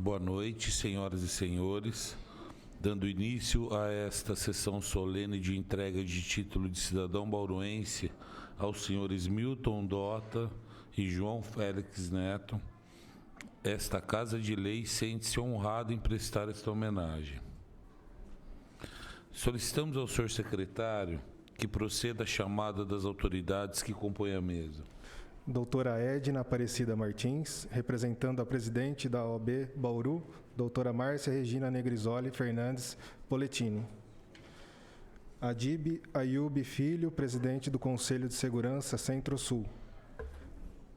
Boa noite, senhoras e senhores. Dando início a esta sessão solene de entrega de título de cidadão bauruense aos senhores Milton Dota e João Félix Neto, esta Casa de Lei sente-se honrada em prestar esta homenagem. Solicitamos ao senhor secretário que proceda a chamada das autoridades que compõem a mesa. Doutora Edna Aparecida Martins, representando a presidente da OAB Bauru, doutora Márcia Regina Negrisoli Fernandes Poletini. Adib Ayub Filho, presidente do Conselho de Segurança Centro-Sul.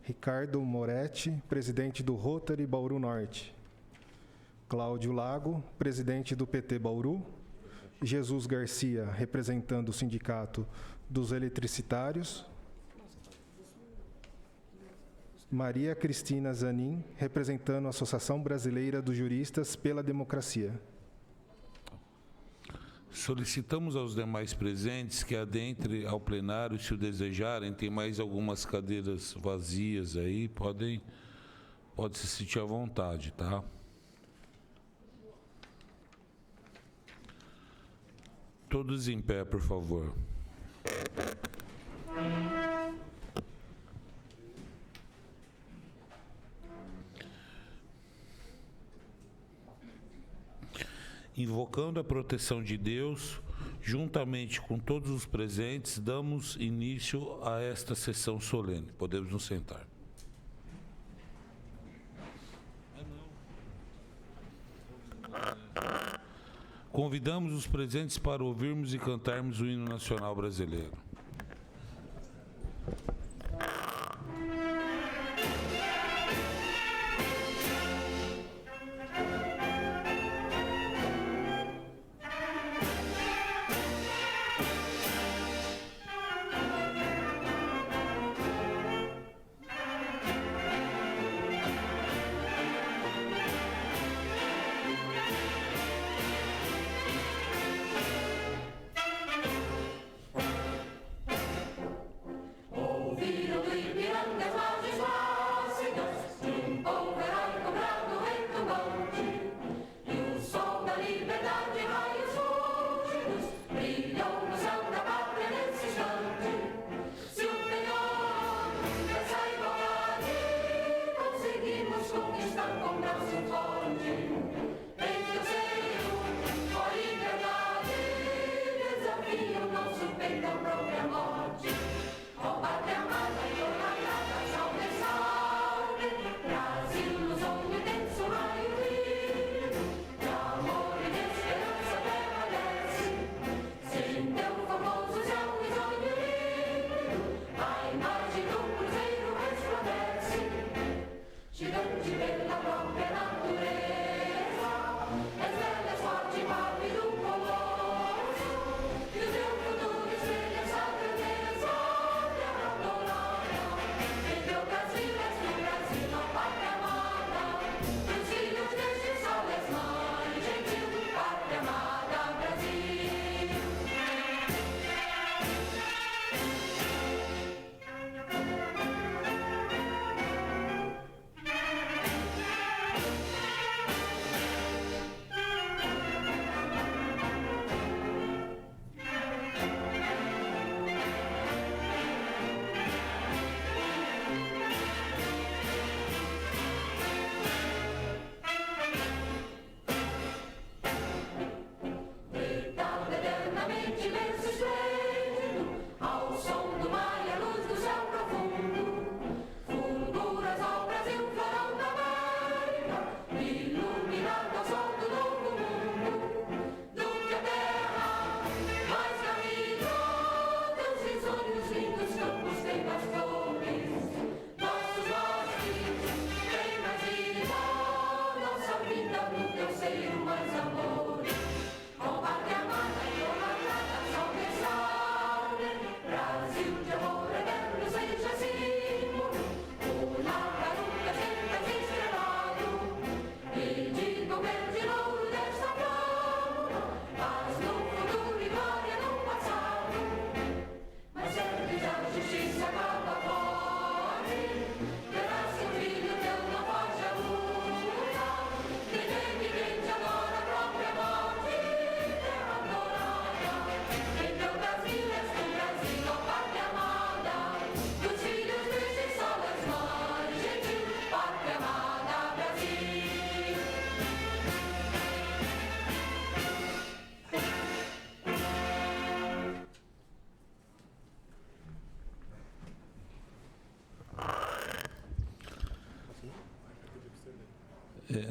Ricardo Moretti, presidente do Rotary Bauru Norte. Cláudio Lago, presidente do PT Bauru. Jesus Garcia, representando o Sindicato dos Eletricitários. Maria Cristina Zanin, representando a Associação Brasileira dos Juristas pela Democracia. Solicitamos aos demais presentes que adentrem ao plenário, se o desejarem. Tem mais algumas cadeiras vazias aí, pode se sentir à vontade, tá? Todos em pé, por favor. Invocando a proteção de Deus, juntamente com todos os presentes, damos início a esta sessão solene. Podemos nos sentar. Convidamos os presentes para ouvirmos e cantarmos o hino nacional brasileiro.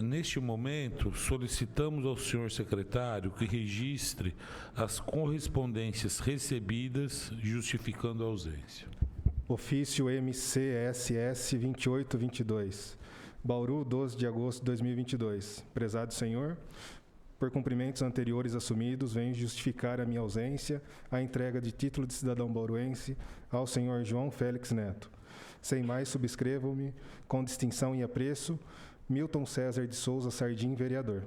Neste momento, solicitamos ao senhor secretário que registre as correspondências recebidas justificando a ausência. Ofício MCSS 2822. Bauru, 12 de agosto de 2022. Prezado senhor, por cumprimentos anteriores assumidos, venho justificar a minha ausência, a entrega de título de cidadão bauruense ao senhor João Félix Neto. Sem mais, subscrevo-me, com distinção e apreço, Milton César de Souza Sardim, vereador.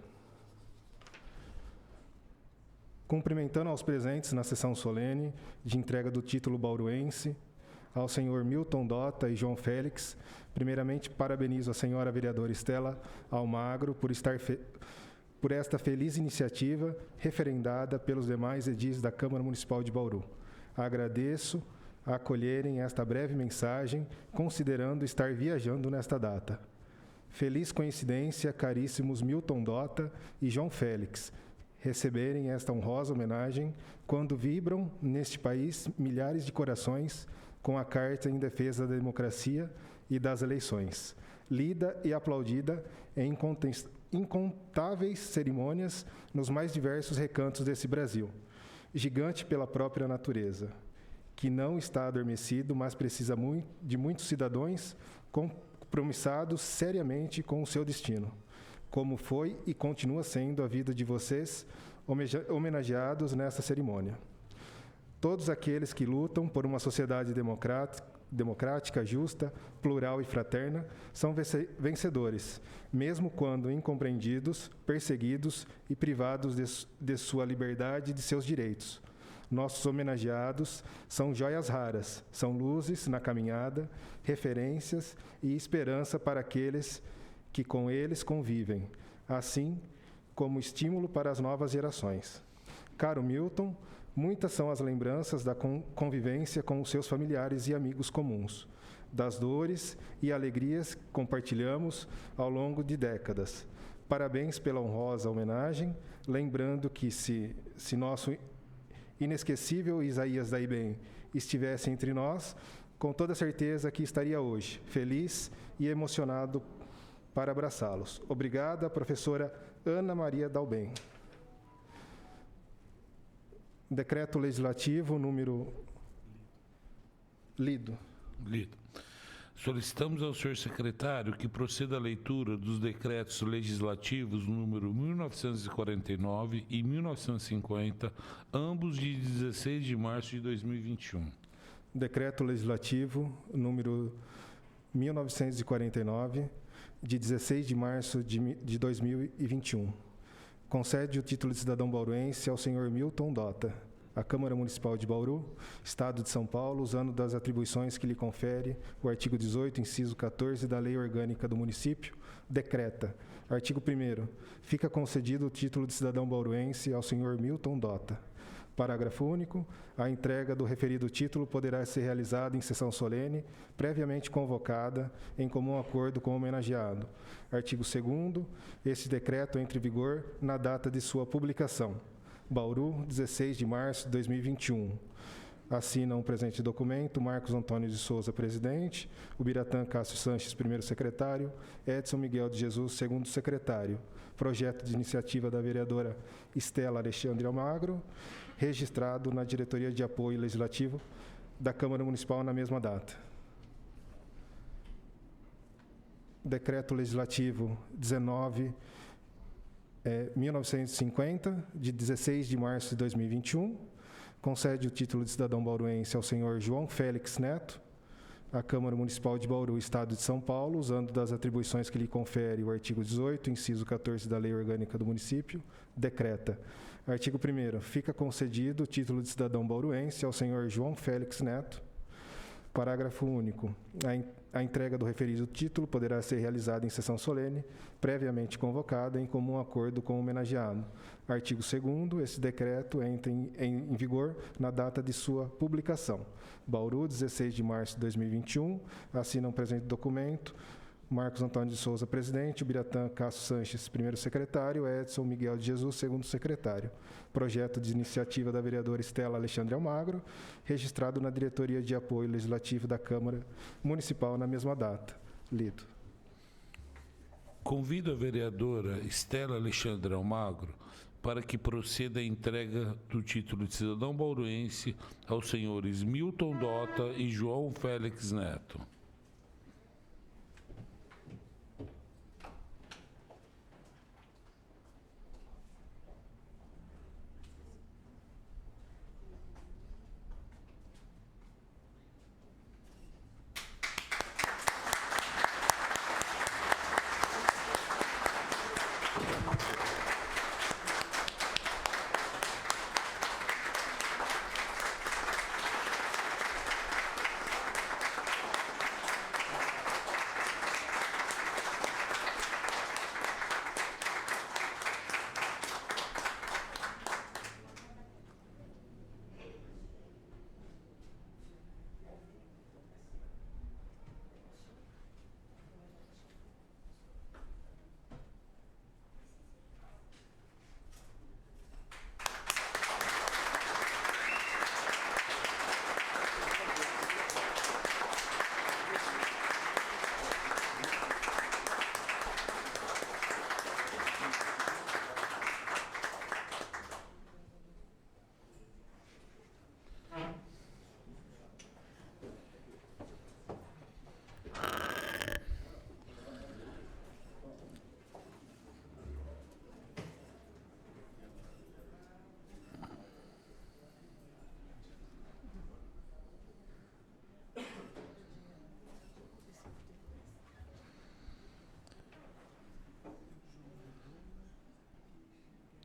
Cumprimentando aos presentes na sessão solene de entrega do título bauruense ao senhor Milton Dota e João Félix, primeiramente parabenizo a senhora vereadora Estela Almagro por esta feliz iniciativa referendada pelos demais edis da Câmara Municipal de Bauru. Agradeço a acolherem esta breve mensagem, considerando estar viajando nesta data. Feliz coincidência, caríssimos Milton Dota e João Félix, receberem esta honrosa homenagem quando vibram neste país milhares de corações com a Carta em Defesa da Democracia e das Eleições, lida e aplaudida em incontáveis cerimônias nos mais diversos recantos desse Brasil, gigante pela própria natureza, que não está adormecido, mas precisa de muitos cidadãos compromissados seriamente com o seu destino, como foi e continua sendo a vida de vocês homenageados nesta cerimônia. Todos aqueles que lutam por uma sociedade democrática, justa, plural e fraterna são vencedores, mesmo quando incompreendidos, perseguidos e privados de sua liberdade e de seus direitos. Nossos homenageados são joias raras, são luzes na caminhada, referências e esperança para aqueles que com eles convivem, assim como estímulo para as novas gerações. Caro Milton, muitas são as lembranças da convivência com os seus familiares e amigos comuns, das dores e alegrias que compartilhamos ao longo de décadas. Parabéns pela honrosa homenagem, lembrando que se nosso inesquecível Isaías Daibem estivesse entre nós, com toda certeza aqui estaria hoje, feliz e emocionado para abraçá-los. Obrigada, professora Ana Maria Dalben. Decreto legislativo número... Lido. Solicitamos ao senhor secretário que proceda à leitura dos decretos legislativos número 1949 e 1950, ambos de 16 de março de 2021. Decreto legislativo número 1949, de 16 de março de 2021. Concede o título de cidadão bauruense ao senhor Milton Dota, a Câmara Municipal de Bauru, Estado de São Paulo, usando das atribuições que lhe confere o artigo 18, inciso 14 da Lei Orgânica do Município, decreta. Artigo 1º. Fica concedido o título de cidadão bauruense ao senhor Milton Dota. Parágrafo único. A entrega do referido título poderá ser realizada em sessão solene, previamente convocada, em comum acordo com o homenageado. Artigo 2º. Este decreto entra em vigor na data de sua publicação. Bauru, 16 de março de 2021. Assinam o presente documento Marcos Antônio de Souza, presidente, Ubiratã Cássio Sanches, primeiro secretário, Edson Miguel de Jesus, segundo secretário. Projeto de iniciativa da vereadora Estela Alexandre Almagro, registrado na Diretoria de Apoio Legislativo da Câmara Municipal na mesma data. Decreto Legislativo 1950, de 16 de março de 2021, concede o título de cidadão bauruense ao senhor João Félix Neto, a Câmara Municipal de Bauru, Estado de São Paulo, usando das atribuições que lhe confere o artigo 18, inciso 14 da Lei Orgânica do Município, decreta. Artigo 1º. Fica concedido o título de cidadão bauruense ao senhor João Félix Neto. Parágrafo único. A entrega do referido título poderá ser realizada em sessão solene, previamente convocada, em comum acordo com o homenageado. Artigo 2º. Esse decreto entra em vigor na data de sua publicação. Bauru, 16 de março de 2021. Assinam o presente documento Marcos Antônio de Souza, presidente, Ubiratã Cássio Sanches, primeiro secretário, Edson Miguel de Jesus, segundo secretário. Projeto de iniciativa da vereadora Estela Alexandre Almagro, registrado na Diretoria de Apoio Legislativo da Câmara Municipal na mesma data. Lido. Convido a vereadora Estela Alexandre Almagro para que proceda a entrega do título de cidadão bauruense aos senhores Milton Dota e João Félix Neto.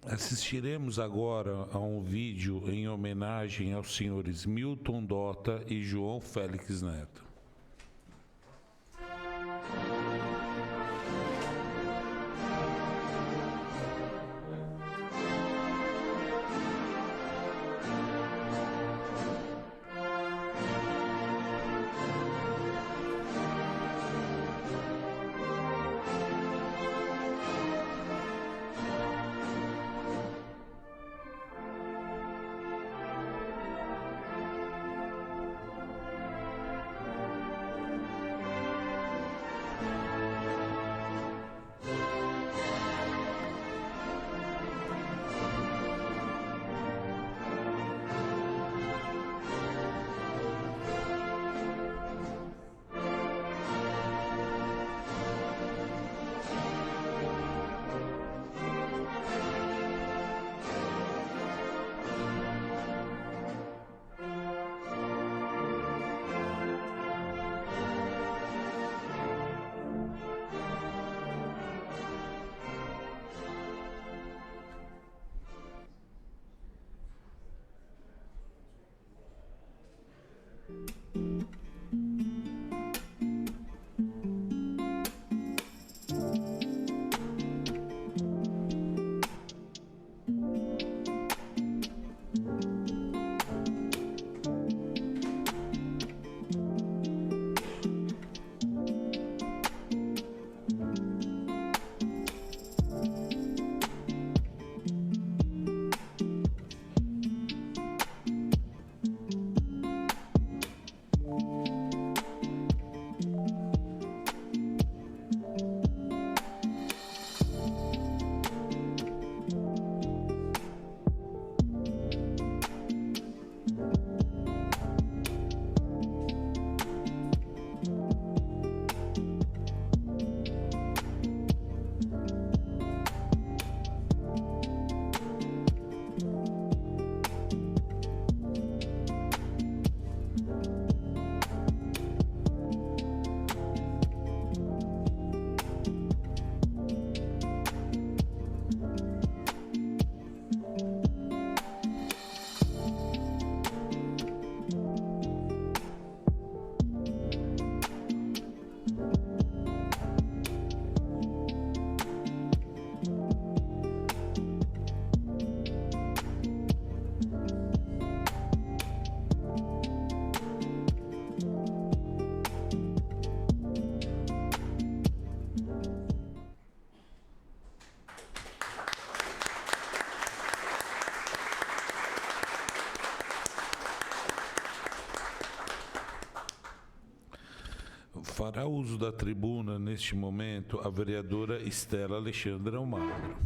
Assistiremos agora a um vídeo em homenagem aos senhores Milton Dota e João Félix Neto. Ao uso da tribuna, neste momento, a vereadora Estela Alexandra Almagro.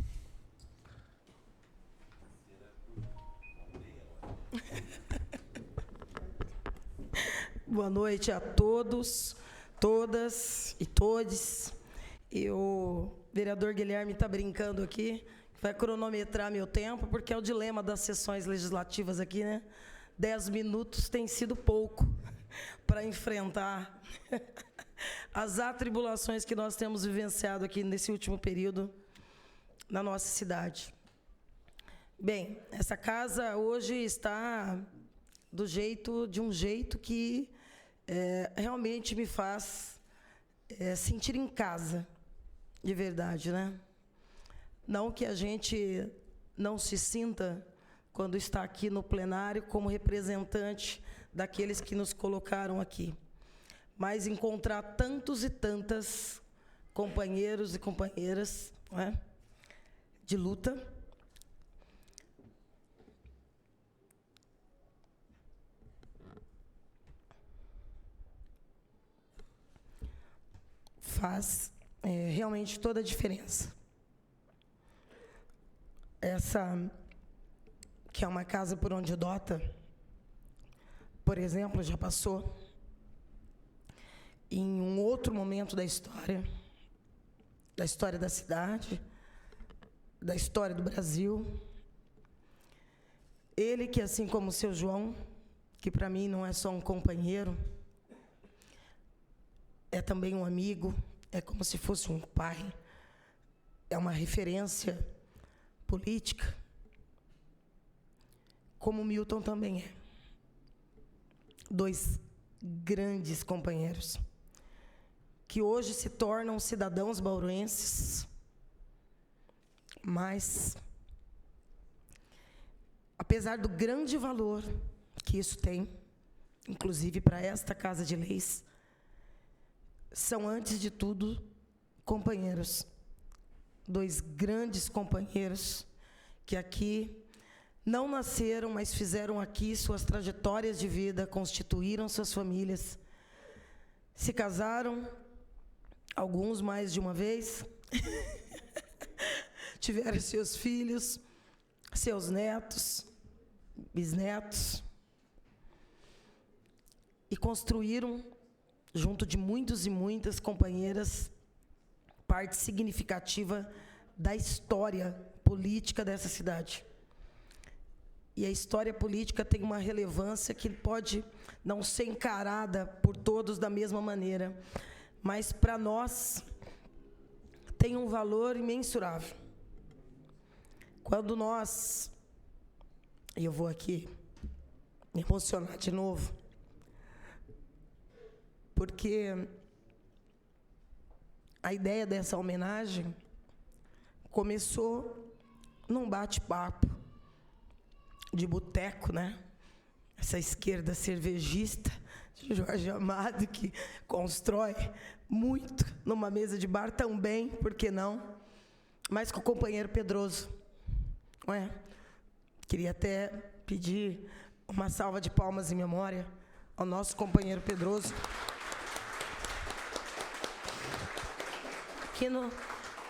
Boa noite a todos, todas e todes. E o vereador Guilherme está brincando aqui, vai cronometrar meu tempo, porque é o dilema das sessões legislativas aqui, né? 10 minutos tem sido pouco para enfrentar as atribulações que nós temos vivenciado aqui nesse último período na nossa cidade. Bem, essa casa hoje está de um jeito que realmente me faz sentir em casa, de verdade, né? Não que a gente não se sinta, quando está aqui no plenário, como representante daqueles que nos colocaram aqui, mas encontrar tantos e tantas companheiros e companheiras, né, de luta, faz realmente toda a diferença. Essa, que é uma casa por onde Dota, por exemplo, já passou em um outro momento da história da cidade, da história do Brasil. Ele que, assim como o seu João, que para mim não é só um companheiro, é também um amigo, é como se fosse um pai, é uma referência política, como o Milton também é. 2 grandes companheiros, que hoje se tornam cidadãos bauruenses, mas, apesar do grande valor que isso tem, inclusive para esta Casa de Leis, são, antes de tudo, companheiros. 2 grandes companheiros que aqui não nasceram, mas fizeram aqui suas trajetórias de vida, constituíram suas famílias, se casaram, alguns mais de uma vez, tiveram seus filhos, seus netos, bisnetos, e construíram, junto de muitos e muitas companheiras, parte significativa da história política dessa cidade. E a história política tem uma relevância que pode não ser encarada por todos da mesma maneira, mas, para nós, tem um valor imensurável. Quando nós, e eu vou aqui me emocionar de novo, porque a ideia dessa homenagem começou num bate-papo de boteco, né? Essa esquerda cervejista de Jorge Amado, que constrói muito numa mesa de bar também, por que não? Mas com o companheiro Pedroso, não é? Queria até pedir uma salva de palmas em memória ao nosso companheiro Pedroso, que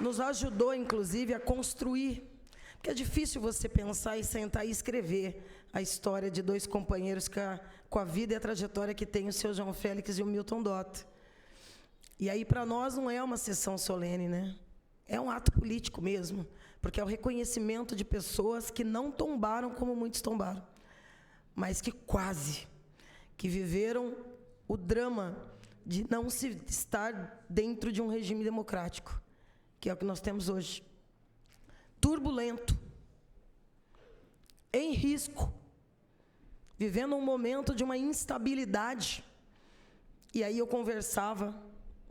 nos ajudou, inclusive, a construir, porque é difícil você pensar e sentar e escrever a história de 2 companheiros com a vida e a trajetória que tem o seu João Félix e o Milton Dota. E aí, para nós, não é uma sessão solene, né? É um ato político mesmo, porque é o reconhecimento de pessoas que não tombaram como muitos tombaram, mas que quase, que viveram o drama de não se estar dentro de um regime democrático, que é o que nós temos hoje. Turbulento, em risco, vivendo um momento de uma instabilidade. E aí eu conversava,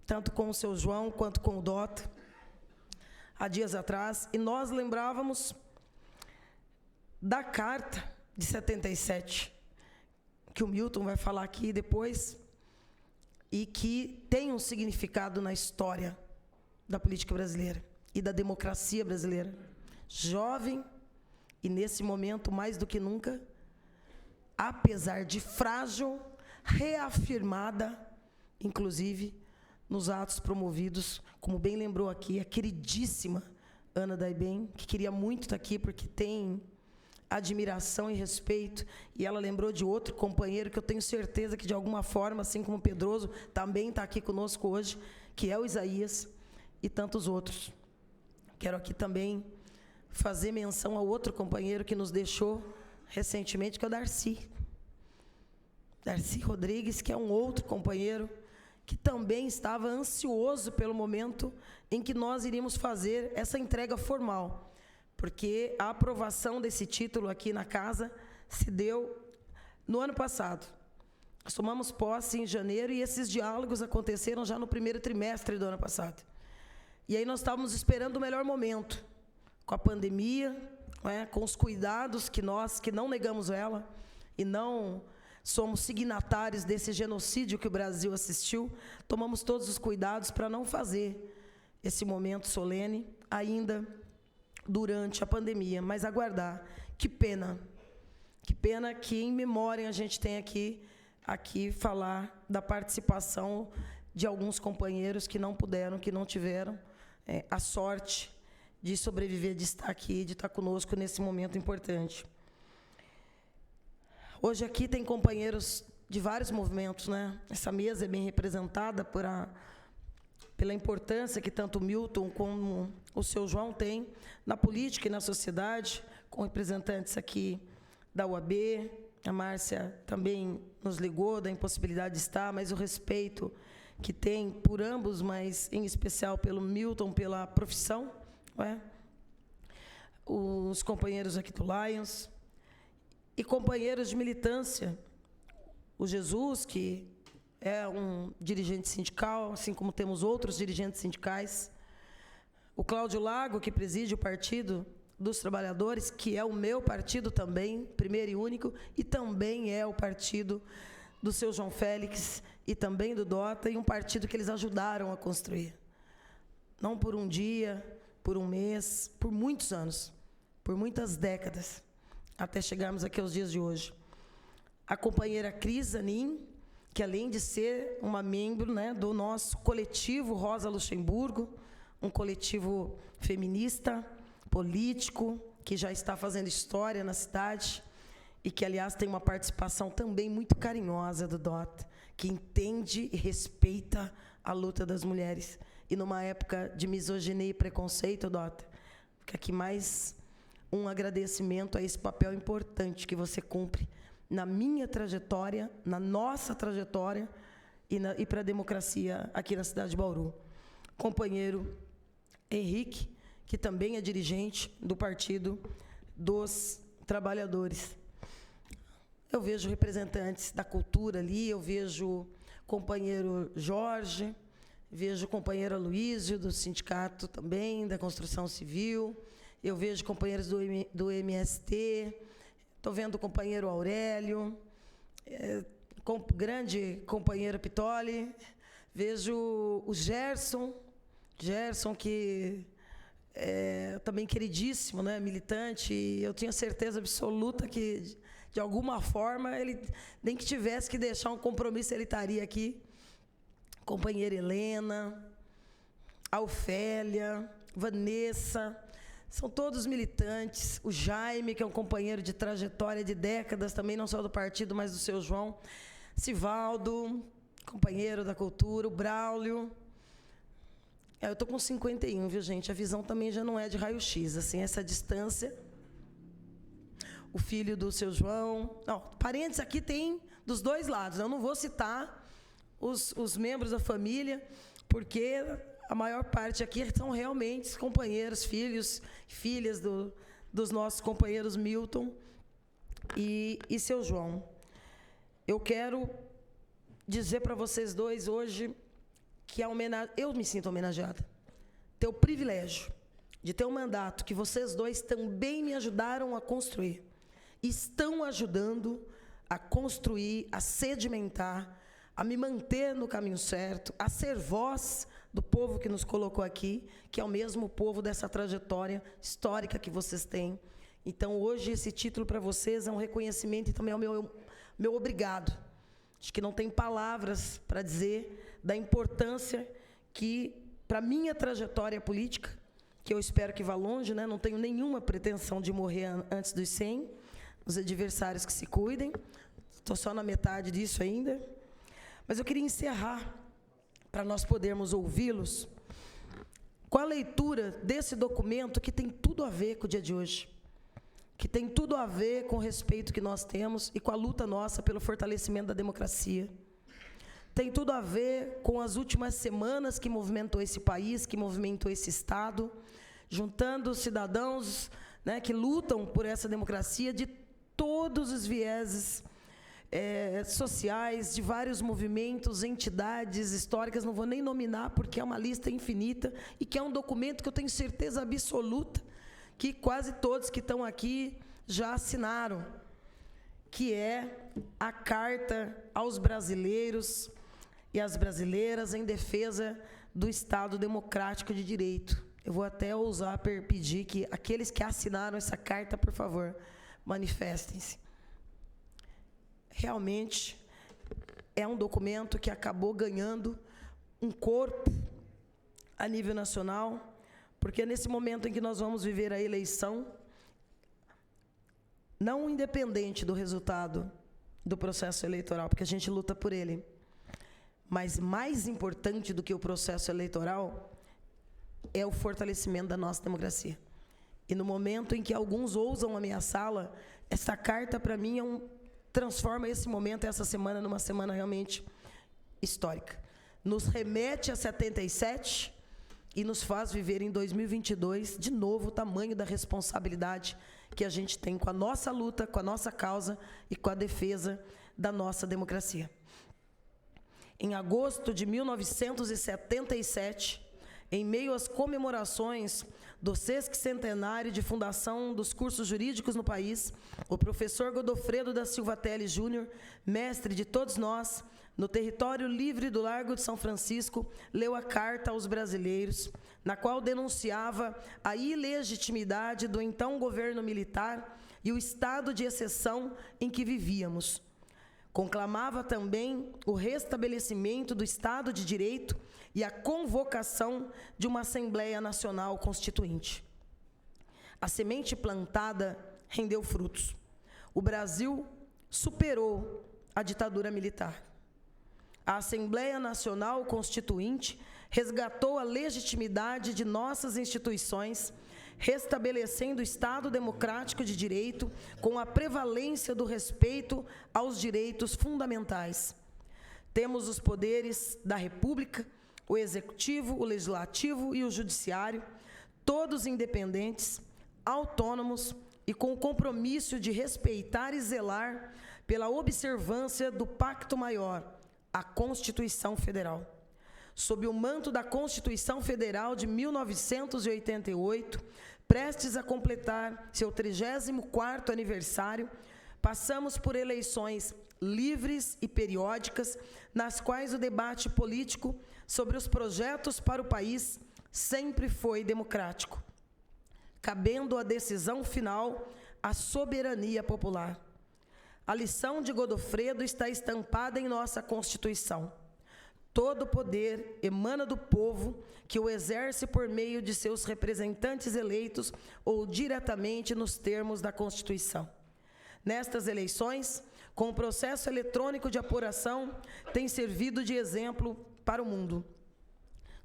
tanto com o seu João, quanto com o Dota, há dias atrás, e nós lembrávamos da Carta de 77, que o Milton vai falar aqui depois, e que tem um significado na história da política brasileira e da democracia brasileira. Jovem, e nesse momento, mais do que nunca, apesar de frágil, reafirmada, inclusive, nos atos promovidos, como bem lembrou aqui, a queridíssima Ana Daibem, que queria muito estar aqui, porque tem admiração e respeito, e ela lembrou de outro companheiro que eu tenho certeza que, de alguma forma, assim como o Pedroso, também está aqui conosco hoje, que é o Isaías, e tantos outros. Quero aqui também fazer menção ao outro companheiro que nos deixou recentemente, que é o Darcy. Darcy Rodrigues, que é um outro companheiro que também estava ansioso pelo momento em que nós iríamos fazer essa entrega formal, porque a aprovação desse título aqui na casa se deu no ano passado. Nós tomamos posse em janeiro e esses diálogos aconteceram já no primeiro trimestre do ano passado. E aí nós estávamos esperando o melhor momento, com a pandemia, com os cuidados que nós, que não negamos ela, e não somos signatários desse genocídio que o Brasil assistiu, tomamos todos os cuidados para não fazer esse momento solene ainda durante a pandemia, mas aguardar. Que pena que em memória a gente tem aqui falar da participação de alguns companheiros que não puderam, que não tiveram a sorte de sobreviver, de estar aqui, de estar conosco nesse momento importante. Hoje aqui tem companheiros de vários movimentos, né? Essa mesa é bem representada pela importância que tanto o Milton como o seu João têm na política e na sociedade, com representantes aqui da UAB. A Márcia também nos ligou da impossibilidade de estar, mas o respeito que tem por ambos, mas em especial pelo Milton, pela profissão, os companheiros aqui do Lions, e companheiros de militância, o Jesus, que é um dirigente sindical, assim como temos outros dirigentes sindicais, o Cláudio Lago, que preside o Partido dos Trabalhadores, que é o meu partido também, primeiro e único, e também é o partido do seu João Félix e também do Dota, e um partido que eles ajudaram a construir. Não por um dia, por um mês, por muitos anos, por muitas décadas, até chegarmos aqui aos dias de hoje. A companheira Cris Zanin, que além de ser uma membro, né, do nosso coletivo Rosa Luxemburgo, um coletivo feminista, político, que já está fazendo história na cidade e que, aliás, tem uma participação também muito carinhosa do Dota, que entende e respeita a luta das mulheres. E numa época de misoginia e preconceito, Dota, fica aqui mais um agradecimento a esse papel importante que você cumpre na minha trajetória, na nossa trajetória e para a democracia aqui na cidade de Bauru. Companheiro Henrique, que também é dirigente do Partido dos Trabalhadores. Eu vejo representantes da cultura ali, eu vejo companheiro Jorge, vejo o companheiro Aloísio, do sindicato também, da construção civil, eu vejo companheiros do MST, estou vendo o companheiro Aurélio, grande companheiro Pitoli, vejo o Gerson que é também queridíssimo, né, militante, e eu tinha certeza absoluta que, de alguma forma, ele, nem que tivesse que deixar um compromisso, ele estaria aqui. Companheira Helena, a Ofélia, Vanessa, são todos militantes. O Jaime, que é um companheiro de trajetória de décadas, também não só do partido, mas do seu João. Sivaldo, companheiro da cultura. O Braulio. Eu estou com 51, viu, gente? A visão também já não é de raio-x, assim, essa distância. O filho do seu João. Não, parentes aqui tem dos dois lados. Eu não vou citar os membros da família, porque a maior parte aqui são realmente companheiros, filhos, filhas dos nossos companheiros Milton e seu João. Eu quero dizer para vocês dois hoje que eu me sinto homenageada. Ter o privilégio de ter um mandato que vocês dois também me ajudaram a construir. Estão ajudando a construir, a sedimentar, a me manter no caminho certo, a ser voz do povo que nos colocou aqui, que é o mesmo povo dessa trajetória histórica que vocês têm. Então, hoje, esse título para vocês é um reconhecimento e também é o meu obrigado. Acho que não tem palavras para dizer da importância que, para minha trajetória política, que eu espero que vá longe, né? Não tenho nenhuma pretensão de morrer antes dos 100, os adversários que se cuidem, estou só na metade disso ainda, mas eu queria encerrar, para nós podermos ouvi-los, com a leitura desse documento que tem tudo a ver com o dia de hoje, que tem tudo a ver com o respeito que nós temos e com a luta nossa pelo fortalecimento da democracia. Tem tudo a ver com as últimas semanas que movimentou esse país, que movimentou esse Estado, juntando cidadãos, né, que lutam por essa democracia de todos os vieses sociais, de vários movimentos, entidades históricas, não vou nem nominar, porque é uma lista infinita, e que é um documento que eu tenho certeza absoluta que quase todos que estão aqui já assinaram, que é a Carta aos Brasileiros e às Brasileiras em defesa do Estado Democrático de Direito. Eu vou até ousar pedir que aqueles que assinaram essa carta, por favor, manifestem-se. Realmente, é um documento que acabou ganhando um corpo a nível nacional, porque nesse momento em que nós vamos viver a eleição, não independente do resultado do processo eleitoral, porque a gente luta por ele, mas mais importante do que o processo eleitoral é o fortalecimento da nossa democracia. E no momento em que alguns ousam ameaçá-la, essa carta, para mim, transforma esse momento, essa semana, numa semana realmente histórica. Nos remete a 77 e nos faz viver em 2022, de novo, o tamanho da responsabilidade que a gente tem com a nossa luta, com a nossa causa e com a defesa da nossa democracia. Em agosto de 1977, em meio às comemorações do 60º de fundação dos cursos jurídicos no país, o professor Godofredo da Silva Teles Júnior, mestre de todos nós, no território livre do Largo de São Francisco, leu a Carta aos Brasileiros, na qual denunciava a ilegitimidade do então governo militar e o estado de exceção em que vivíamos. Conclamava também o restabelecimento do Estado de Direito e a convocação de uma Assembleia Nacional Constituinte. A semente plantada rendeu frutos. O Brasil superou a ditadura militar. A Assembleia Nacional Constituinte resgatou a legitimidade de nossas instituições, restabelecendo o Estado democrático de direito com a prevalência do respeito aos direitos fundamentais. Temos os poderes da República, o Executivo, o Legislativo e o Judiciário, todos independentes, autônomos e com o compromisso de respeitar e zelar pela observância do Pacto Maior, a Constituição Federal. Sob o manto da Constituição Federal de 1988, prestes a completar seu 34º aniversário, passamos por eleições livres e periódicas, nas quais o debate político sobre os projetos para o país sempre foi democrático, cabendo a decisão final à soberania popular. A lição de Godofredo está estampada em nossa Constituição. Todo poder emana do povo, que o exerce por meio de seus representantes eleitos ou diretamente nos termos da Constituição. Nestas eleições, com o processo eletrônico de apuração, tem servido de exemplo para o mundo.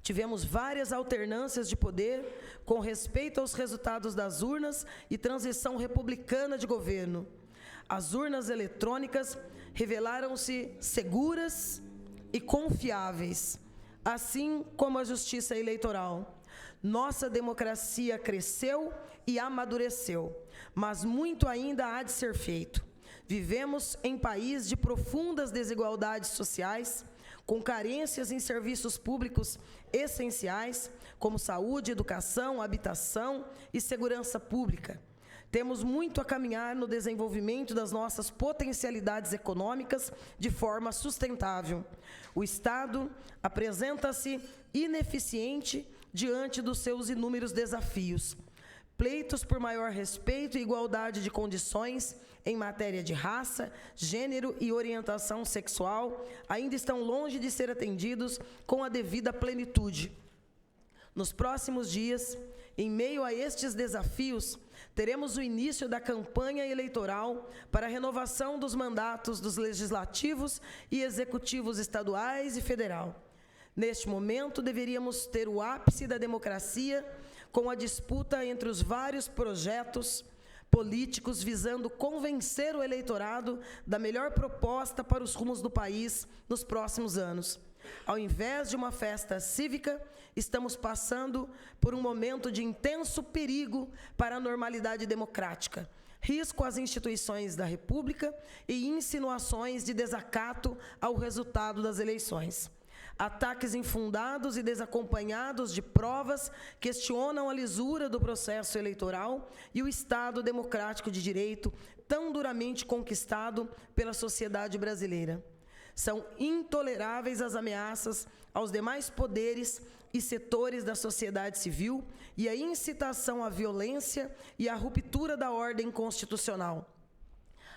Tivemos várias alternâncias de poder com respeito aos resultados das urnas e transição republicana de governo. As urnas eletrônicas revelaram-se seguras e confiáveis, assim como a justiça eleitoral. Nossa democracia cresceu e amadureceu, mas muito ainda há de ser feito. Vivemos em país de profundas desigualdades sociais, com carências em serviços públicos essenciais, como saúde, educação, habitação e segurança pública. Temos muito a caminhar no desenvolvimento das nossas potencialidades econômicas de forma sustentável. O Estado apresenta-se ineficiente diante dos seus inúmeros desafios. Pleitos por maior respeito e igualdade de condições em matéria de raça, gênero e orientação sexual ainda estão longe de ser atendidos com a devida plenitude. Nos próximos dias, em meio a estes desafios, teremos o início da campanha eleitoral para a renovação dos mandatos dos legislativos e executivos estaduais e federal. Neste momento, deveríamos ter o ápice da democracia com a disputa entre os vários projetos políticos visando convencer o eleitorado da melhor proposta para os rumos do país nos próximos anos. Ao invés de uma festa cívica, estamos passando por um momento de intenso perigo para a normalidade democrática, risco às instituições da República e insinuações de desacato ao resultado das eleições. Ataques infundados e desacompanhados de provas questionam a lisura do processo eleitoral e o Estado democrático de direito tão duramente conquistado pela sociedade brasileira. São intoleráveis as ameaças aos demais poderes e setores da sociedade civil e a incitação à violência e à ruptura da ordem constitucional.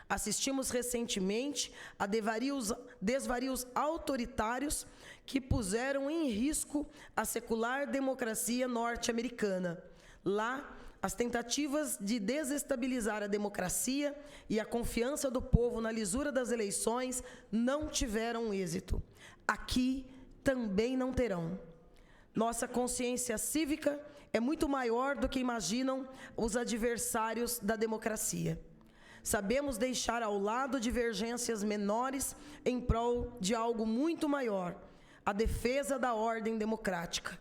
Assistimos recentemente a desvarios autoritários que puseram em risco a secular democracia norte-americana. Lá, as tentativas de desestabilizar a democracia e a confiança do povo na lisura das eleições não tiveram êxito. Aqui também não terão. Nossa consciência cívica é muito maior do que imaginam os adversários da democracia. Sabemos deixar ao lado divergências menores em prol de algo muito maior, a defesa da ordem democrática.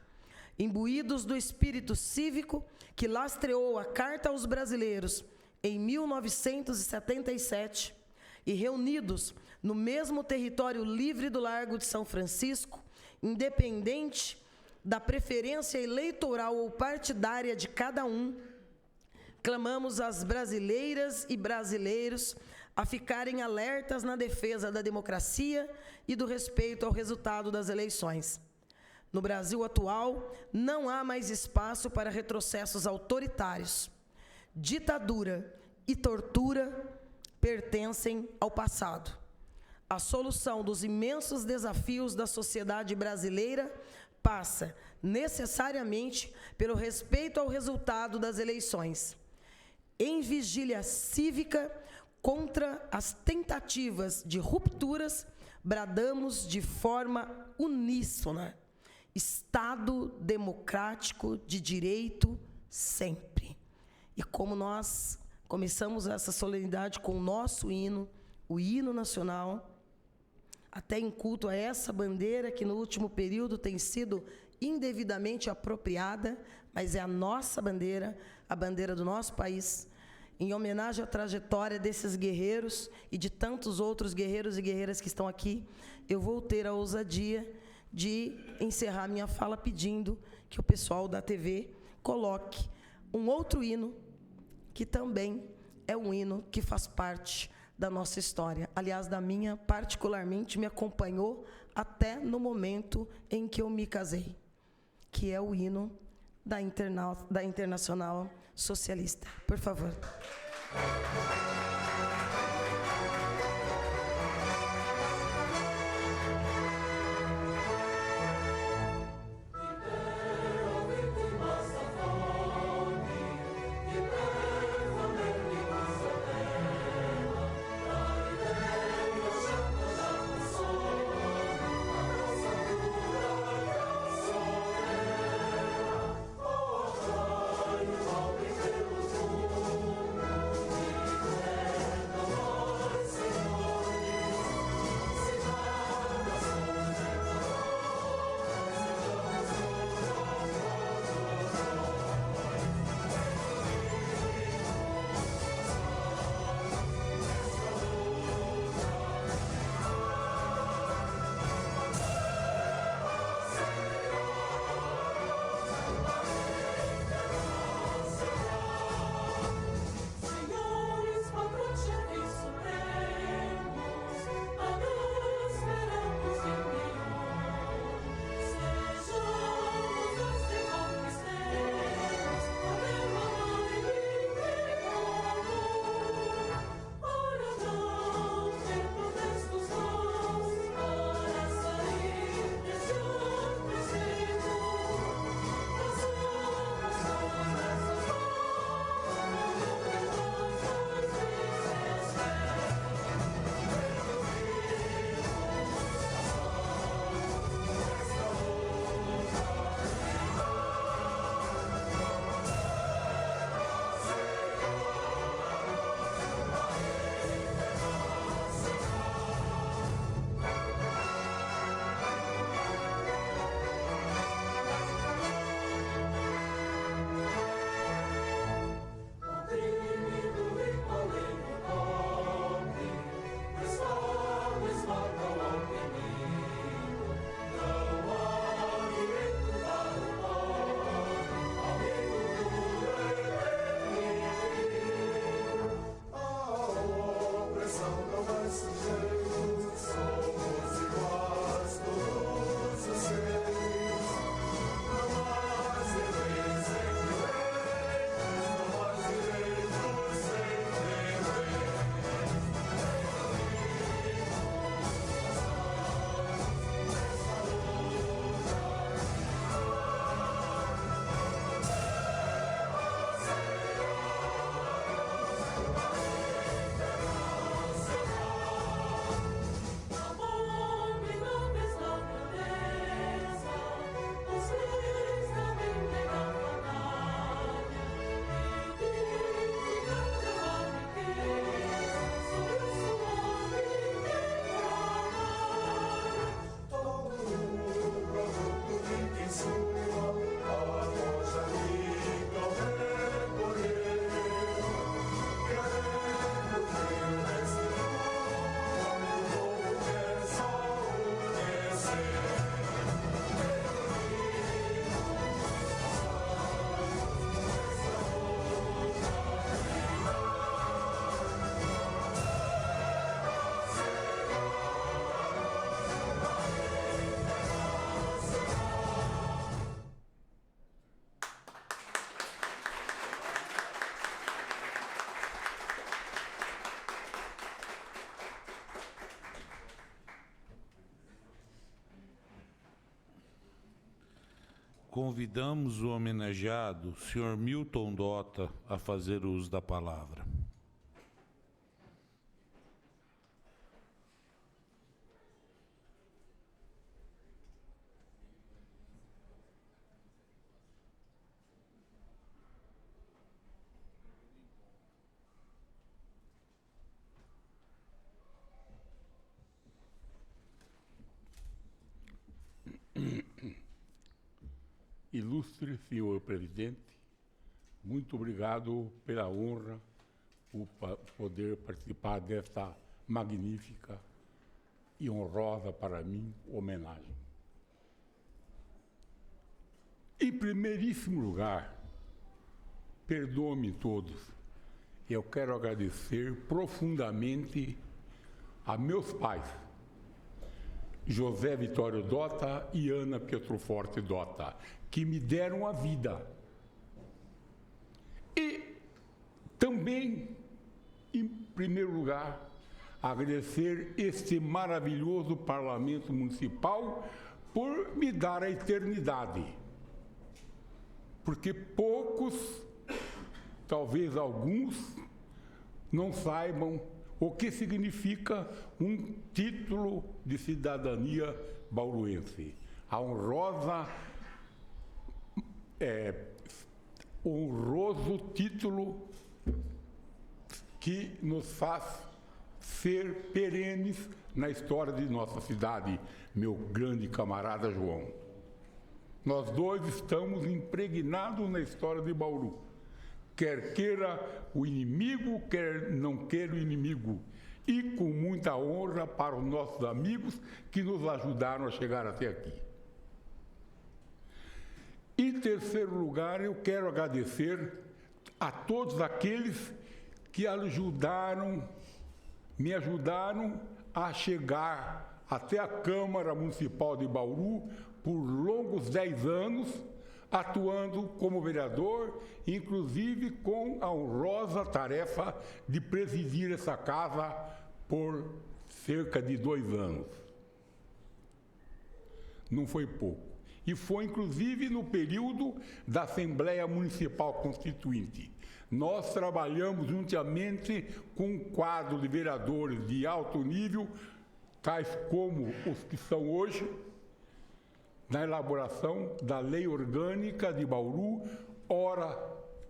Imbuídos do espírito cívico que lastreou a Carta aos Brasileiros em 1977 e reunidos no mesmo território livre do Largo de São Francisco, independente da preferência eleitoral ou partidária de cada um, clamamos às brasileiras e brasileiros a ficarem alertas na defesa da democracia e do respeito ao resultado das eleições. No Brasil atual, não há mais espaço para retrocessos autoritários. Ditadura e tortura pertencem ao passado. A solução dos imensos desafios da sociedade brasileira passa, necessariamente, pelo respeito ao resultado das eleições. Em vigília cívica contra as tentativas de rupturas, bradamos de forma uníssona: Estado democrático de direito sempre. E como nós começamos essa solenidade com o nosso hino, o hino nacional, até em culto a essa bandeira que no último período tem sido indevidamente apropriada, mas é a nossa bandeira, a bandeira do nosso país, em homenagem à trajetória desses guerreiros e de tantos outros guerreiros e guerreiras que estão aqui, eu vou ter a ousadia de encerrar minha fala pedindo que o pessoal da TV coloque um outro hino, que também é um hino que faz parte da nossa história. Aliás, da minha, particularmente, me acompanhou até no momento em que eu me casei, que é o hino da Internacional Socialista. Por favor. convidamos o homenageado, Sr. Milton Dota, a fazer uso da palavra. Ilustre senhor presidente, muito obrigado pela honra por poder participar desta magnífica e honrosa para mim homenagem. Em primeiríssimo lugar, perdoe-me todos, eu quero agradecer profundamente a meus pais, José Vitório Dota e Ana Pietroforte Dota, que me deram a vida. E também, em primeiro lugar, agradecer este maravilhoso Parlamento Municipal por me dar a eternidade. Porque poucos, talvez alguns, não saibam o que significa um título de cidadania bauruense. A honroso título que nos faz ser perenes na história de nossa cidade, meu grande camarada João. Nós dois estamos impregnados na história de Bauru. Quer queira o inimigo, quer não queira o inimigo. E com muita honra para os nossos amigos que nos ajudaram a chegar até aqui. Em terceiro lugar, eu quero agradecer a todos aqueles que me ajudaram a chegar até a Câmara Municipal de Bauru por longos 10 anos, atuando como vereador, inclusive com a honrosa tarefa de presidir essa casa por cerca de 2 anos. Não foi pouco. E foi, inclusive, no período da Assembleia Municipal Constituinte. Nós trabalhamos juntamente com um quadro de vereadores de alto nível, tais como os que são hoje, na elaboração da Lei Orgânica de Bauru, ora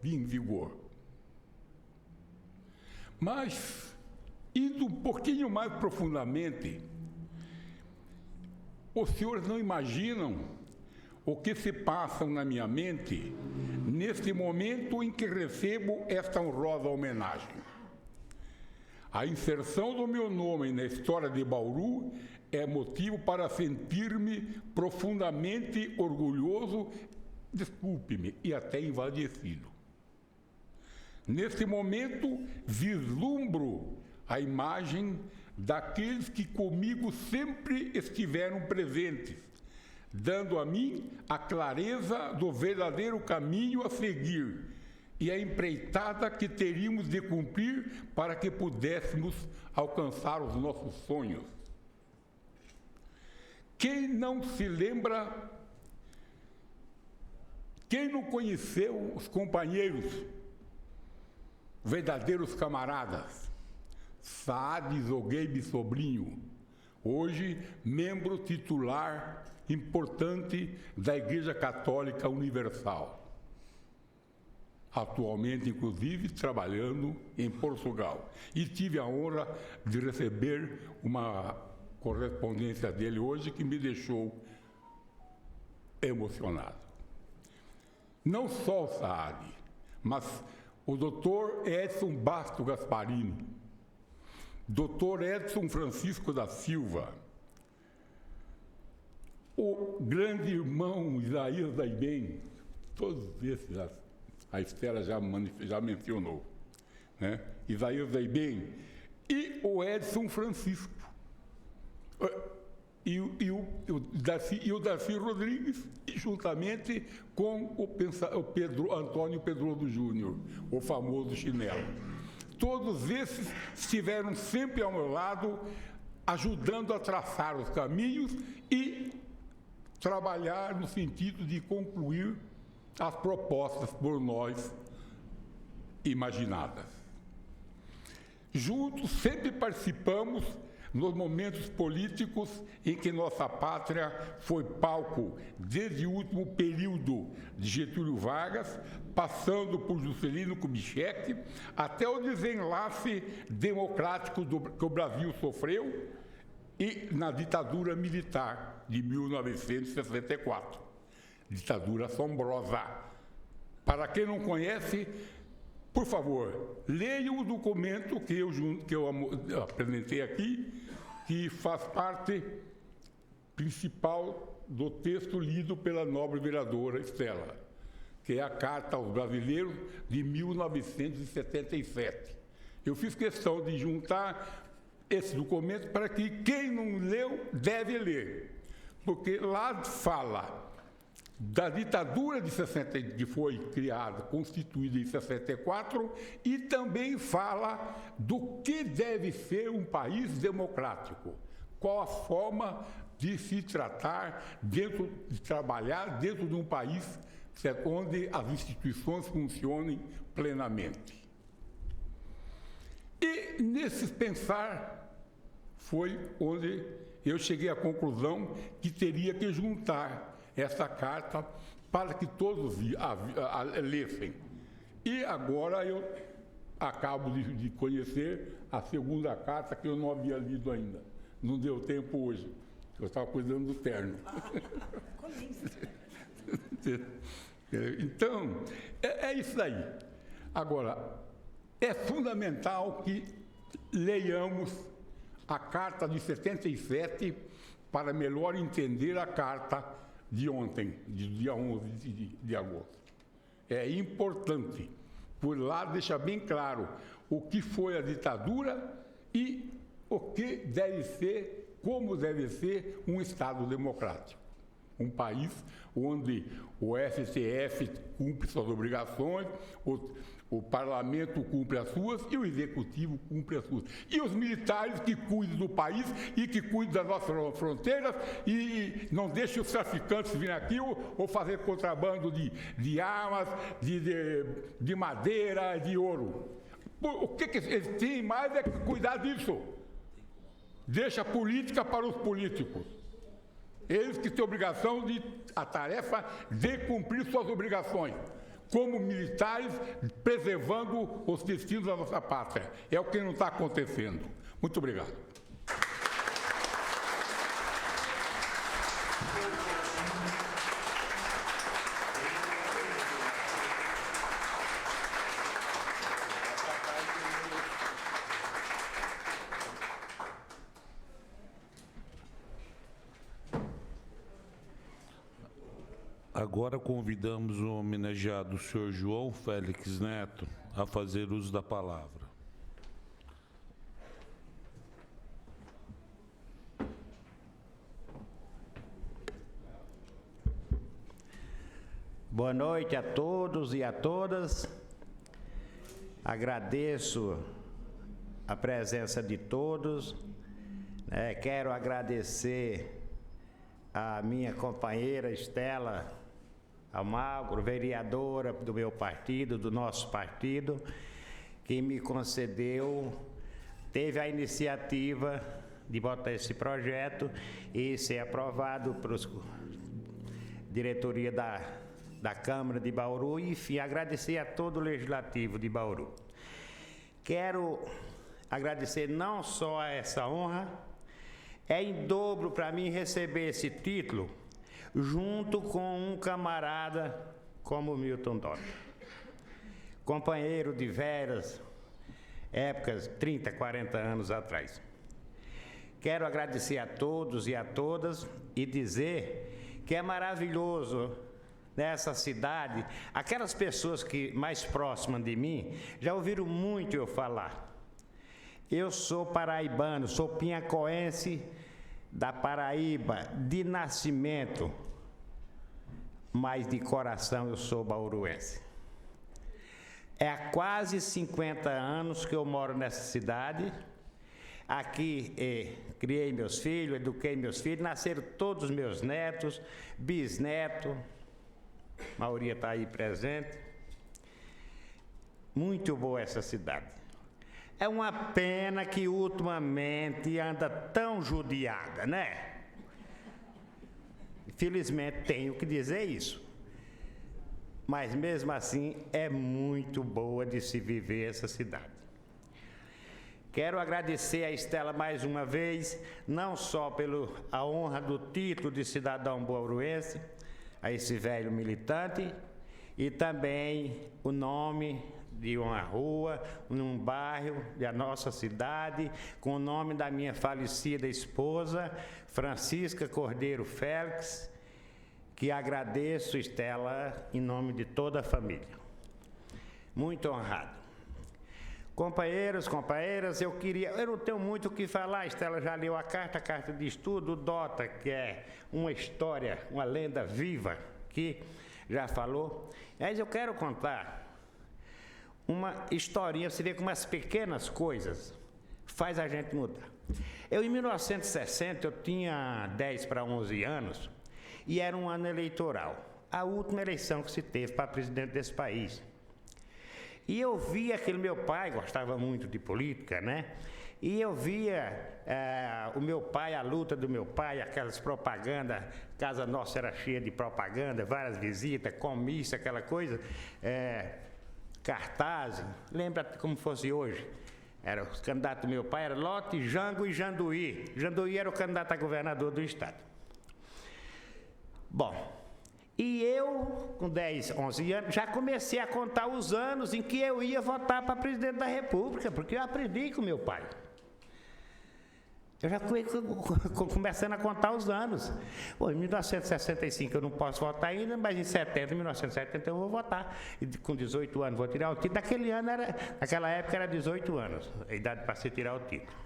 em vigor. Mas, indo um pouquinho mais profundamente, os senhores não imaginam o que se passa na minha mente neste momento em que recebo esta honrosa homenagem. A inserção do meu nome na história de Bauru é motivo para sentir-me profundamente orgulhoso, desculpe-me, e até envaidecido. Neste momento, vislumbro a imagem daqueles que comigo sempre estiveram presentes, dando a mim a clareza do verdadeiro caminho a seguir e a empreitada que teríamos de cumprir para que pudéssemos alcançar os nossos sonhos. Quem não se lembra, quem não conheceu os companheiros, verdadeiros camaradas, Saad Zogueibe Sobrinho, hoje membro titular importante da Igreja Católica Universal, atualmente, inclusive, trabalhando em Portugal. E tive a honra de receber uma correspondência dele hoje que me deixou emocionado. Não só o Saad, mas o doutor Edson Basto Gasparini, doutor Edson Francisco da Silva, o grande irmão Isaías Daibem, todos esses a Estela já mencionou, né? Isaías Daibem e o Edson Francisco, e o Darcy Rodrigues, juntamente com o Antônio Pedroso Júnior, o famoso Chinelo. Todos esses estiveram sempre ao meu lado, ajudando a traçar os caminhos e trabalhar no sentido de concluir as propostas por nós imaginadas. Juntos sempre participamos nos momentos políticos em que nossa pátria foi palco desde o último período de Getúlio Vargas, passando por Juscelino Kubitschek, até o desenlace democrático que o Brasil sofreu e na ditadura militar de 1964. Ditadura assombrosa. Para quem não conhece, por favor, leia o documento que eu apresentei aqui, que faz parte principal do texto lido pela nobre vereadora Estela, que é a Carta aos Brasileiros de 1977. Eu fiz questão de juntar esse documento para que quem não leu deve ler, porque lá fala da ditadura de 60, que foi criada, constituída em 64, e também fala do que deve ser um país democrático, qual a forma de se tratar, de trabalhar dentro de um país onde as instituições funcionem plenamente. E nesse pensar foi onde eu cheguei à conclusão que teria que juntar essa carta para que todos a lessem. E agora eu acabo de conhecer a segunda carta que eu não havia lido ainda. Não deu tempo hoje. Eu estava cuidando do terno. Então, é isso aí. Agora, é fundamental que leiamos a carta de 77 para melhor entender a carta de ontem, de dia 11 de agosto. É importante, por lá deixa bem claro o que foi a ditadura e o que deve ser, como deve ser um Estado democrático. Um país onde o STF cumpre suas obrigações, o parlamento cumpre as suas e o executivo cumpre as suas. E os militares que cuidam do país e que cuidam das nossas fronteiras e não deixem os traficantes virem aqui ou fazer contrabando de armas, de madeira, de ouro. O que eles têm mais é que cuidar disso. Deixa a política para os políticos. Eles que têm a tarefa de cumprir suas obrigações, como militares, preservando os destinos da nossa pátria. É o que não está acontecendo. Muito obrigado. Agora convidamos o homenageado, o senhor João Félix Neto, a fazer uso da palavra. Boa noite a todos e a todas. Agradeço a presença de todos. Quero agradecer a minha companheira Estela Almagro, vereadora do meu partido, do nosso partido, que me concedeu, teve a iniciativa de botar esse projeto e ser aprovado pela diretoria da Câmara de Bauru e, enfim, agradecer a todo o Legislativo de Bauru. Quero agradecer não só a essa honra, é em dobro para mim receber esse título junto com um camarada como o Milton Dota, companheiro de várias épocas, 30, 40 anos atrás. Quero agradecer a todos e a todas e dizer que é maravilhoso nessa cidade, aquelas pessoas que mais próximas de mim já ouviram muito eu falar. Eu sou paraibano, sou pinhacoense da Paraíba, de nascimento, mas de coração eu sou bauruense. É há quase 50 anos que eu moro nessa cidade. Aqui criei meus filhos, eduquei meus filhos, nasceram todos os meus netos, bisnetos, a maioria está aí presente. Muito boa essa cidade. É uma pena que ultimamente anda tão judiada, né? Infelizmente tenho que dizer isso. Mas mesmo assim é muito boa de se viver essa cidade. Quero agradecer a Estela mais uma vez, não só pela honra do título de cidadão bauruense, a esse velho militante, e também o nome de uma rua, num bairro da nossa cidade, com o nome da minha falecida esposa, Francisca Cordeiro Félix, que agradeço, Estela, em nome de toda a família. Muito honrado. Companheiros, companheiras, eu não tenho muito o que falar, Estela já leu a carta de estudo, o Dota, que é uma história, uma lenda viva, que já falou, mas eu quero contar uma historinha, você vê como as pequenas coisas faz a gente mudar. Eu, em 1960, eu tinha 10 para 11 anos, e era um ano eleitoral, a última eleição que se teve para presidente desse país. E eu via aquele meu pai, gostava muito de política, né? E eu via o meu pai, a luta do meu pai, aquelas propagandas, casa nossa era cheia de propaganda, várias visitas, comício, aquela coisa, cartazes, lembra como fosse hoje. Era o candidato do meu pai, era Lote, Jango e Janduí. Janduí era o candidato a governador do estado. Bom, e eu, com 10, 11 anos, já comecei a contar os anos em que eu ia votar para presidente da República, porque eu aprendi com meu pai. Eu já fui começando a contar os anos. Bom, em 1965 eu não posso votar ainda, mas em 1970 eu vou votar. E com 18 anos vou tirar o título. Naquela época era 18 anos, a idade para se tirar o título.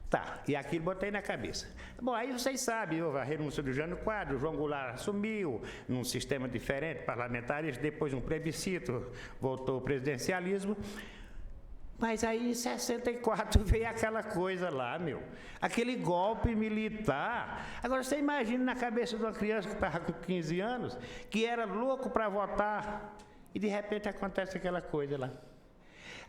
Tá, e aquilo botei na cabeça. Bom, aí vocês sabem, houve a renúncia do Jânio Quadros, o João Goulart assumiu, num sistema diferente, parlamentares, depois um plebiscito, voltou o presidencialismo. Mas aí em 64 veio aquela coisa lá, aquele golpe militar. Agora você imagina na cabeça de uma criança que estava com 15 anos, que era louco para votar, e de repente acontece aquela coisa lá.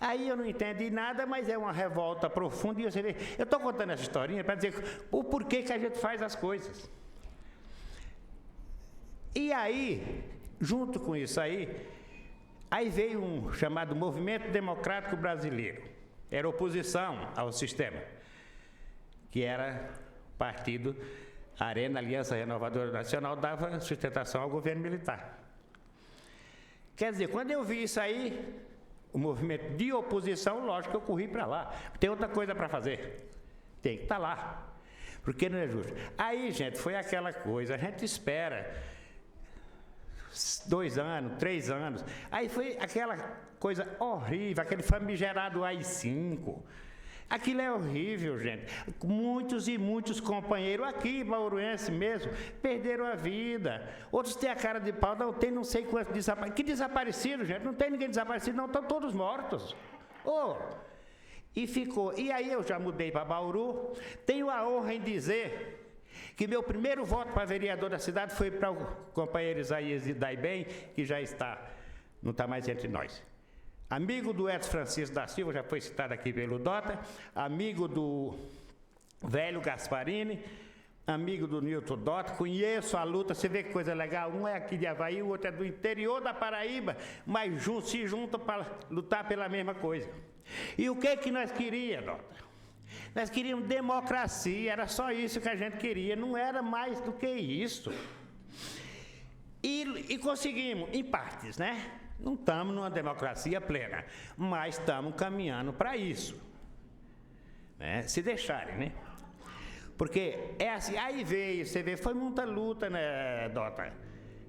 Aí eu não entendi nada, mas é uma revolta profunda. E você vê, eu estou contando essa historinha para dizer o porquê que a gente faz as coisas. E aí, junto com isso aí veio um chamado Movimento Democrático Brasileiro. Era oposição ao sistema, que era partido Arena, Aliança Renovadora Nacional, dava sustentação ao governo militar. Quer dizer, quando eu vi isso aí, o movimento de oposição, lógico que eu corri para lá. Tem outra coisa para fazer. Tem que estar lá. Porque não é justo. Aí, gente, foi aquela coisa, a gente espera 2 anos, 3 anos. Aí foi aquela coisa horrível, aquele famigerado AI-5. Aquilo é horrível, gente. Muitos e muitos companheiros aqui, bauruense mesmo, perderam a vida. Outros têm a cara de pau, não tem não sei quantos desaparecidos. Que desaparecido, gente? Não tem ninguém desaparecido, não, estão todos mortos. E ficou. E aí eu já mudei para Bauru. Tenho a honra em dizer que meu primeiro voto para vereador da cidade foi para o companheiro Isaías Daibem, que já não está mais entre nós. Amigo do Edson Francisco da Silva, já foi citado aqui pelo Dota, amigo do Velho Gasparini, amigo do Nilton Dota, conheço a luta, você vê que coisa legal, um é aqui de Avaí, o outro é do interior da Paraíba, mas se juntam para lutar pela mesma coisa. E o que nós queríamos, Dota? Nós queríamos democracia, era só isso que a gente queria, não era mais do que isso. E conseguimos, em partes, né? Não estamos numa democracia plena, mas estamos caminhando para isso. Né? Se deixarem, né? Porque é assim, aí veio, você vê, foi muita luta, né, Dota?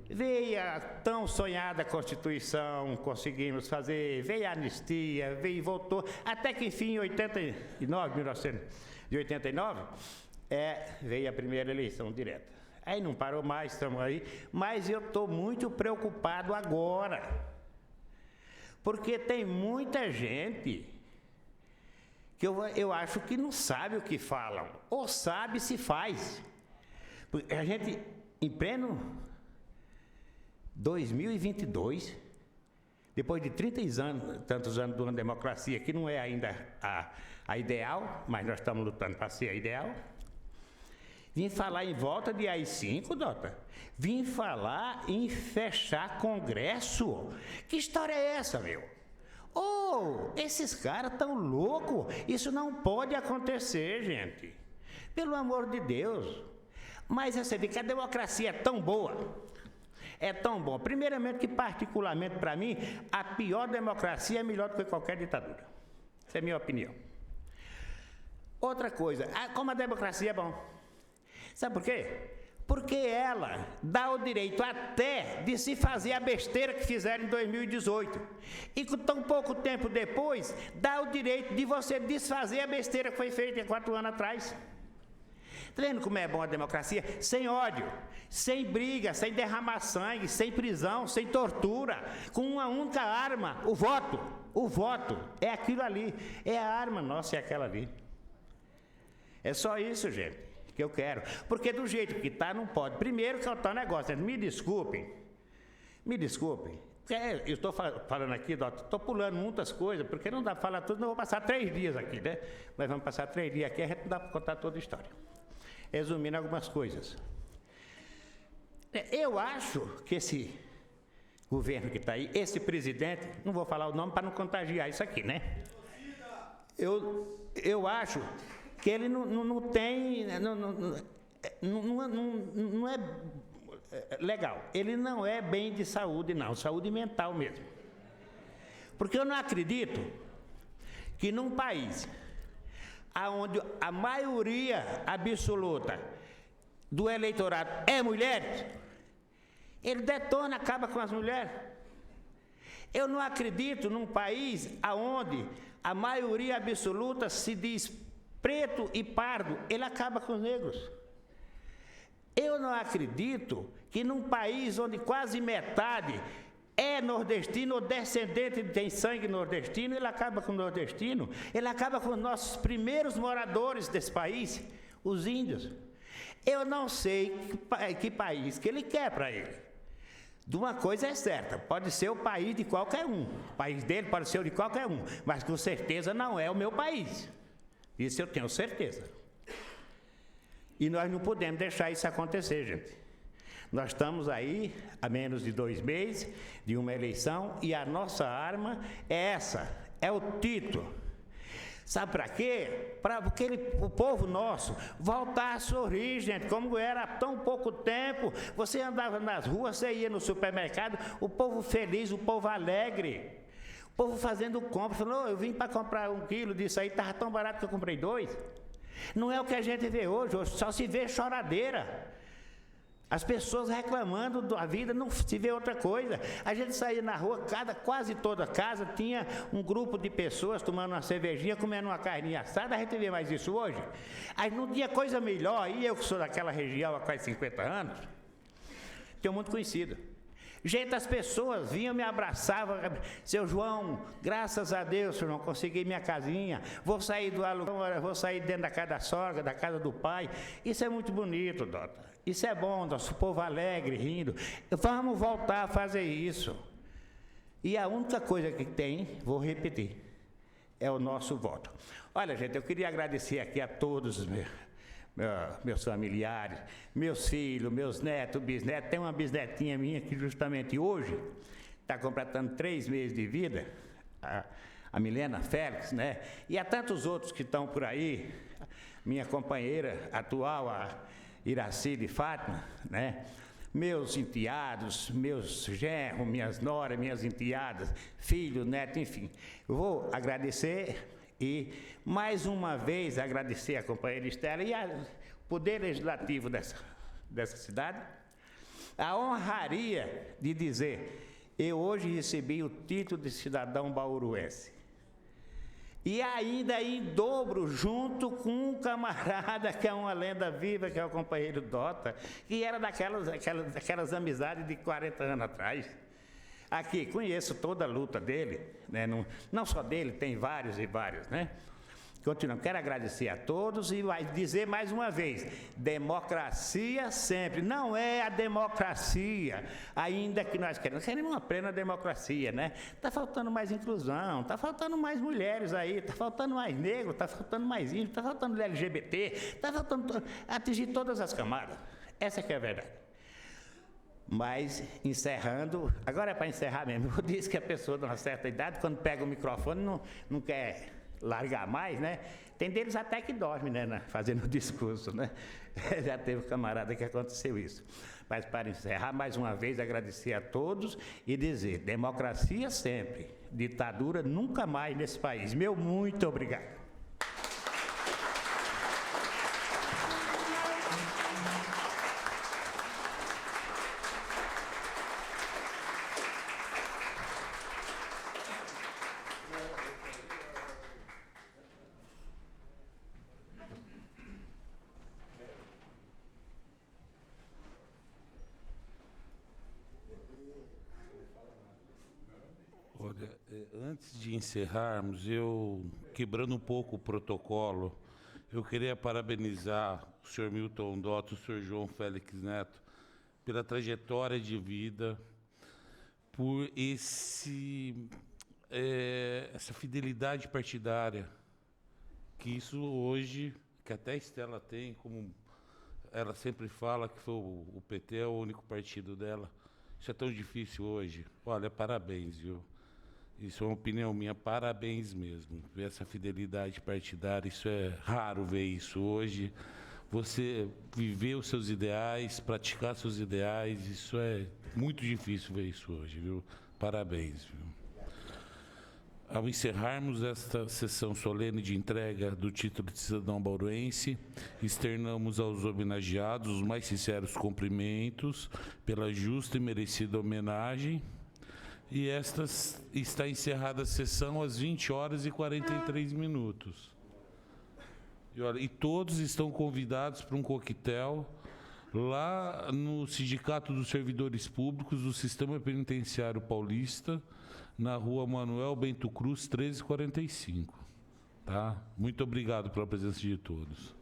Veio a tão sonhada Constituição, conseguimos fazer, veio a anistia, veio e voltou, até que enfim, em 1989, veio a primeira eleição direta. Aí não parou mais, estamos aí, mas eu estou muito preocupado agora. Porque tem muita gente que eu acho que não sabe o que falam, ou sabe se faz. Porque a gente, em pleno 2022, depois de 30 anos, tantos anos de uma democracia, que não é ainda a ideal, mas nós estamos lutando para ser a ideal, vim falar em volta de AI-5, Dota. Vim falar em fechar Congresso. Que história é essa, meu? Oh, esses caras estão loucos. Isso não pode acontecer, gente. Pelo amor de Deus. Mas você vê que a democracia é tão boa. É tão bom. Primeiramente que, particularmente para mim, a pior democracia é melhor do que qualquer ditadura. Essa é a minha opinião. Outra coisa, como a democracia é bom. Sabe por quê? Porque ela dá o direito até de se fazer a besteira que fizeram em 2018. E com tão pouco tempo depois, dá o direito de você desfazer a besteira que foi feita há 4 anos atrás. Está vendo como é bom a democracia? Sem ódio, sem briga, sem derramar sangue, sem prisão, sem tortura, com uma única arma, o voto. O voto é aquilo ali, é a arma nossa, é aquela ali. É só isso, gente, que eu quero. Porque do jeito que está, não pode. Primeiro que é o tal negócio, me desculpem. Eu estou falando aqui, estou pulando muitas coisas, porque não dá para falar tudo, não vou passar 3 dias aqui, né? Mas vamos passar 3 dias aqui, a gente não dá para contar toda a história. Resumindo algumas coisas. Eu acho que esse governo que está aí, esse presidente, não vou falar o nome para não contagiar isso aqui, né? Eu acho que ele não tem, não é legal. Ele não é bem de saúde, não, saúde mental mesmo. Porque eu não acredito que num país onde a maioria absoluta do eleitorado é mulheres, ele detona, acaba com as mulheres. Eu não acredito num país onde a maioria absoluta se diz preto e pardo, ele acaba com os negros. Eu não acredito que num país onde quase metade é nordestino ou descendente tem sangue nordestino, ele acaba com o nordestino, ele acaba com os nossos primeiros moradores desse país, os índios. Eu não sei que país que ele quer para ele. De uma coisa é certa, pode ser o país de qualquer um, o país dele pode ser o de qualquer um, mas com certeza não é o meu país. Isso eu tenho certeza. E nós não podemos deixar isso acontecer, gente. Nós estamos aí há menos de 2 meses de uma eleição e a nossa arma é essa, é o título. Sabe para quê? Para o povo nosso voltar a sorrir, gente, como era há tão pouco tempo. Você andava nas ruas, você ia no supermercado, o povo feliz, o povo alegre. O povo fazendo compra, falou, eu vim para comprar 1 quilo disso aí, estava tão barato que eu comprei 2. Não é o que a gente vê hoje só se vê choradeira. As pessoas reclamando da vida, não se vê outra coisa. A gente saía na rua, quase toda casa tinha um grupo de pessoas tomando uma cervejinha, comendo uma carninha assada. A gente vê mais isso hoje. Aí não tinha coisa melhor, e eu que sou daquela região há quase 50 anos, tenho muito conhecido. Gente, as pessoas vinham, me abraçavam, seu João, graças a Deus, João, consegui minha casinha, vou sair do aluguel, vou sair dentro da casa da sogra, da casa do pai. Isso é muito bonito, Dota. Isso é bom, nosso povo alegre, rindo. Vamos voltar a fazer isso. E a única coisa que tem, vou repetir, é o nosso voto. Olha, gente, eu queria agradecer aqui a todos os meus familiares, meus filhos, meus netos, bisnetos. Tem uma bisnetinha minha que justamente hoje está completando 3 meses de vida, a Milena Félix, né? E há tantos outros que estão por aí, minha companheira atual, a Iraci de Fátima, né? Meus enteados, meus genros, minhas noras, minhas enteadas, filhos, netos, enfim. Eu vou agradecer e, mais uma vez, agradecer a companheira Estela e ao Poder Legislativo dessa cidade, a honraria de dizer, eu hoje recebi o título de cidadão bauruense. E ainda em dobro, junto com um camarada que é uma lenda viva, que é o companheiro Dota, que era daquelas amizades de 40 anos atrás. Aqui, conheço toda a luta dele, né? Não só dele, tem vários e vários, né? Continuamos. Quero agradecer a todos e vai dizer mais uma vez, democracia sempre. Não é a democracia, ainda que nós queremos uma plena democracia, né? Está faltando mais inclusão, está faltando mais mulheres aí, está faltando mais negros, está faltando mais índios, está faltando LGBT, está faltando atingir todas as camadas. Essa que é a verdade. Mas, encerrando, agora é para encerrar mesmo, eu disse que a pessoa de uma certa idade, quando pega o microfone, não quer largar mais, né? Tem deles até que dorme, né, fazendo o discurso, né? Já teve um camarada que aconteceu isso. Mas, para encerrar, mais uma vez, agradecer a todos e dizer, democracia sempre, ditadura nunca mais nesse país. Meu muito obrigado. Olha, antes de encerrarmos, eu, quebrando um pouco o protocolo, eu queria parabenizar o senhor Milton Dota e o senhor João Félix Neto pela trajetória de vida, por essa fidelidade partidária, que isso hoje, que até a Estela tem, como ela sempre fala que foi o PT é o único partido dela. Isso é tão difícil hoje. Olha, parabéns, viu? Isso é uma opinião minha, parabéns mesmo. Ver essa fidelidade partidária, isso é raro ver isso hoje. Você viver os seus ideais, praticar seus ideais, isso é muito difícil ver isso hoje, viu? Parabéns, viu? Ao encerrarmos esta sessão solene de entrega do título de cidadão bauruense, externamos aos homenageados os mais sinceros cumprimentos pela justa e merecida homenagem. E está encerrada a sessão às 20h43. E todos estão convidados para um coquetel lá no Sindicato dos Servidores Públicos do Sistema Penitenciário Paulista, na rua Manuel Bento Cruz, 1345. Tá? Muito obrigado pela presença de todos.